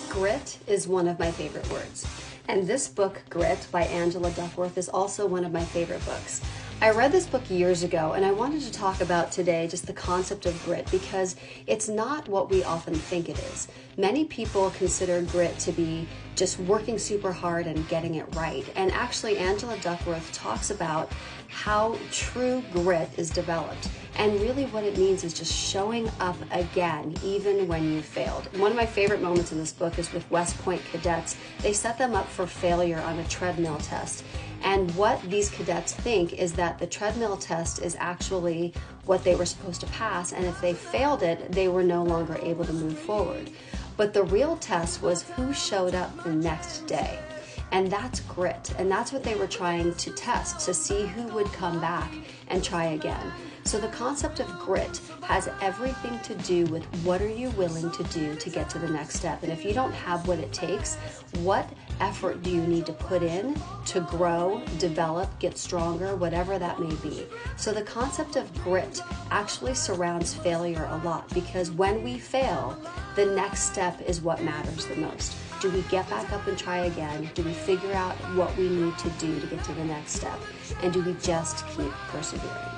Grit is one of my favorite words. And this book, Grit, by Angela Duckworth, is also one of my favorite books. I read this book years ago, and I wanted to talk about today just the concept of grit because it's not what we often think it is. Many people consider grit to be just working super hard and getting it right. And actually, Angela Duckworth talks about how true grit is developed. And really what it means is just showing up again, even when you failed. One of my favorite moments in this book is with West Point cadets. They set them up for failure on a treadmill test. And what these cadets think is that the treadmill test is actually what they were supposed to pass, and if they failed it, they were no longer able to move forward. But the real test was who showed up the next day. And that's grit, and that's what they were trying to test, to see who would come back and try again. So the concept of grit has everything to do with what are you willing to do to get to the next step. And if you don't have what it takes, what effort do you need to put in to grow, develop, get stronger, whatever that may be. So the concept of grit actually surrounds failure a lot because when we fail, the next step is what matters the most. Do we get back up and try again? Do we figure out what we need to do to get to the next step? And do we just keep persevering?